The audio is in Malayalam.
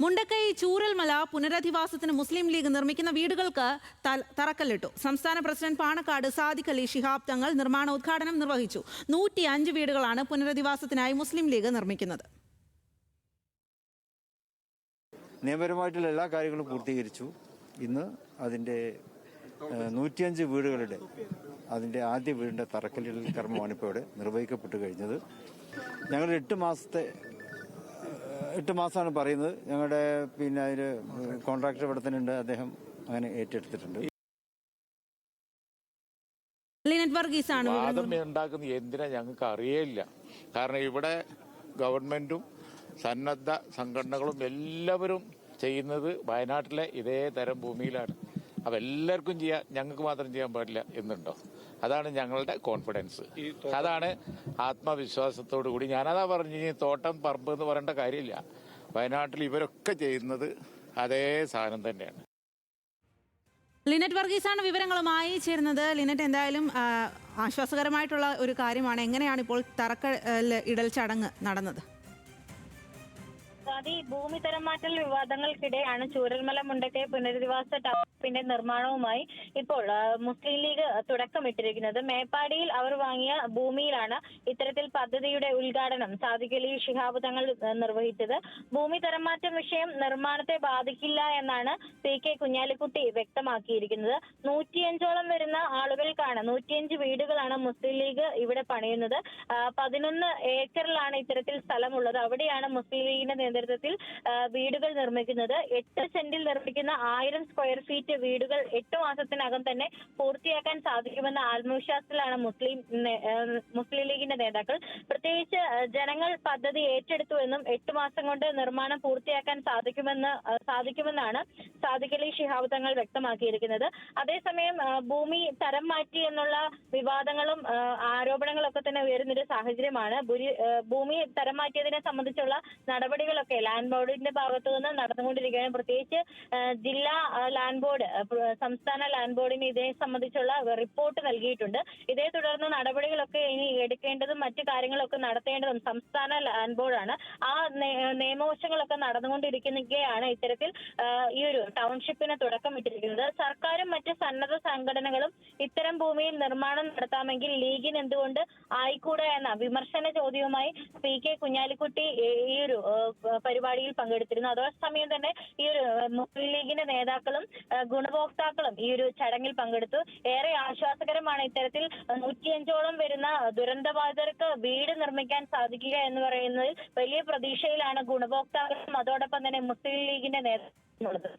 മുണ്ടക്കൈ ചൂരൽമല പുനരധിവാസത്തിന് മുസ്ലിം ലീഗ് നിർമ്മിക്കുന്ന വീടുകൾക്ക് തറക്കല്ലിട്ടു. സംസ്ഥാന പ്രസിഡന്റ് പാണക്കാട് സാദിഖ് അലി ശിഹാബ് തങ്ങൾ നിർമ്മാണോദ്ഘാടനം നിർവഹിച്ചു. 105 വീടുകളാണ് പുനരധിവാസത്തിനായി മുസ്ലിം ലീഗ് നിർമ്മിക്കുന്നത്. നിയമപരമായിട്ടുള്ള എല്ലാ കാര്യങ്ങളും പൂർത്തീകരിച്ചു. ഇന്ന് അതിൻ്റെ 105 വീടുകളുടെ അതിൻ്റെ ആദ്യ വീടിൻ്റെ തറക്കല്ലിടൽ കർമ്മമാണ് ഇപ്പോൾ ഇവിടെ നിർവഹിക്കപ്പെട്ട് കഴിഞ്ഞത്. ഞങ്ങൾ 8 മാസമാണ് പറയുന്നത്. ഞങ്ങളുടെ അതിന് കോൺട്രാക്ടർ ഇവിടെ തന്നെ ഉണ്ട്, അദ്ദേഹം അങ്ങനെ ഏറ്റെടുത്തിട്ടുണ്ട്. വാദം ഉണ്ടാക്കുന്ന എന്തിനാ ഞങ്ങൾക്ക് അറിയില്ല. കാരണം ഇവിടെ ഗവൺമെന്റും സന്നദ്ധ സംഘടനകളും എല്ലാവരും ചെയ്യുന്നത് വയനാട്ടിലെ ഇതേ തരം ഭൂമിയിലാണ്. അപ്പം എല്ലാവർക്കും ചെയ്യാം, ഞങ്ങൾക്ക് മാത്രം ചെയ്യാൻ പാടില്ല എന്നുണ്ടോ? അതാണ് ഞങ്ങളുടെ കോൺഫിഡൻസ്, അതാണ് ആത്മവിശ്വാസത്തോടു കൂടി ഞാനതാ പറഞ്ഞു. തോട്ടം പറമ്പ് എന്ന് പറയേണ്ട കാര്യമില്ല. വയനാട്ടിൽ ഇവരൊക്കെ ചെയ്യുന്നത് അതേ സാധനം തന്നെയാണ്. ലിനറ്റ് വർഗീസാണ് വിവരങ്ങളുമായി ചേരുന്നത്. ലിനറ്റ്, എന്തായാലും ആശ്വാസകരമായിട്ടുള്ള ഒരു കാര്യമാണ്. എങ്ങനെയാണ് ഇപ്പോൾ തറക്കല്ലിടൽ ചടങ്ങ് നടന്നത്? ഭൂമി തരംമാറ്റൽ വിവാദങ്ങൾക്കിടെയാണ് ചൂരൽമല മുണ്ടക്കൈ പുനരധിവാസ ടൗൺഷിപ്പിന്റെ നിർമ്മാണവുമായി ഇപ്പോൾ മുസ്ലിം ലീഗ് തുടക്കമിട്ടിരിക്കുന്നത്. മേപ്പാടിയിൽ അവർ വാങ്ങിയ ഭൂമിയിലാണ് ഇത്തരത്തിൽ പദ്ധതിയുടെ ഉദ്ഘാടനം സാദിഖ് അലി ശിഹാബ് തങ്ങൾ നിർവഹിച്ചത്. ഭൂമി തരംമാറ്റം വിഷയം നിർമ്മാണത്തെ ബാധിക്കില്ല എന്നാണ് PK കുഞ്ഞാലിക്കുട്ടി വ്യക്തമാക്കിയിരിക്കുന്നത്. 105ഓളം വരുന്ന ആളുകൾക്കാണ്, 105 വീടുകളാണ് മുസ്ലിം ലീഗ് ഇവിടെ പണിയുന്നത്. 11 ഏക്കറിലാണ് ഇത്തരത്തിൽ സ്ഥലമുള്ളത്. അവിടെയാണ് മുസ്ലിം ലീഗിന്റെ നേതൃത്വത്തിൽ വീടുകൾ നിർമ്മിക്കുന്നത്. 8 സെന്റിൽ നിർമ്മിക്കുന്ന 1000 സ്ക്വയർ ഫീറ്റ് വീടുകൾ 8 മാസത്തിനകം തന്നെ പൂർത്തിയാക്കാൻ സാധിക്കുമെന്ന ആത്മവിശ്വാസത്തിലാണ് മുസ്ലിം ലീഗിന്റെ നേതാക്കൾ. പ്രത്യേകിച്ച് ജനങ്ങൾ പദ്ധതി ഏറ്റെടുത്തുവെന്നും 8 മാസം കൊണ്ട് നിർമ്മാണം പൂർത്തിയാക്കാൻ സാധിക്കുമെന്നാണ് സാദിഖ് അലി ശിഹാബ് തങ്ങൾ വ്യക്തമാക്കിയിരിക്കുന്നത്. അതേസമയം ഭൂമി തരം മാറ്റി എന്നുള്ള വിവാദങ്ങളും ആരോപണങ്ങളൊക്കെ തന്നെ ഉയരുന്നൊരു സാഹചര്യമാണ്. ഭൂമി തരം മാറ്റിയതിനെ സംബന്ധിച്ചുള്ള നടപടികളൊക്കെ ലാൻഡ് ബോർഡിന്റെ ഭാഗത്തു നിന്ന് നടന്നുകൊണ്ടിരിക്കുകയാണ്. പ്രത്യേകിച്ച് ജില്ലാ ലാൻഡ് ബോർഡ്, സംസ്ഥാന ലാൻഡ് ബോർഡിന് ഇതേ സംബന്ധിച്ചുള്ള റിപ്പോർട്ട് നൽകിയിട്ടുണ്ട്. ഇതേ തുടർന്ന് നടപടികളൊക്കെ ഇനി എടുക്കേണ്ടതും മറ്റു കാര്യങ്ങളൊക്കെ നടത്തേണ്ടതും സംസ്ഥാന ലാൻഡ് ബോർഡാണ്. ആ നിയമവശങ്ങളൊക്കെ നടന്നുകൊണ്ടിരിക്കുകയാണ് ഇത്തരത്തിൽ ഈ ഒരു ടൗൺഷിപ്പിന് തുടക്കമിട്ടിരിക്കുന്നത്. സർക്കാരും മറ്റ് സന്നദ്ധ സംഘടനകളും ഇത്തരം ഭൂമിയിൽ നിർമ്മാണം നടത്താമെങ്കിൽ ലീഗിന് എന്തുകൊണ്ട് ആയിക്കൂടെ എന്ന വിമർശന ചോദ്യവുമായി PK കുഞ്ഞാലിക്കുട്ടി ഈ ഒരു പരിപാടിയിൽ പങ്കെടുത്തിരുന്നു. അതേസമയം തന്നെ ഈ ഒരു മുസ്ലിം ലീഗിന്റെ നേതാക്കളും ഗുണഭോക്താക്കളും ഈ ഒരു ചടങ്ങിൽ പങ്കെടുത്തു. ഏറെ ആശ്വാസകരമാണ് ഇത്തരത്തിൽ 105ഓളം വരുന്ന ദുരന്തബാധിതർക്ക് വീട് നിർമ്മിക്കാൻ സാധിക്കുക എന്ന് പറയുന്നതിൽ വലിയ പ്രതീക്ഷയിലാണ് ഗുണഭോക്താക്കളും അതോടൊപ്പം തന്നെ മുസ്ലിം ലീഗിന്റെ നേതാക്കളുള്ളത്.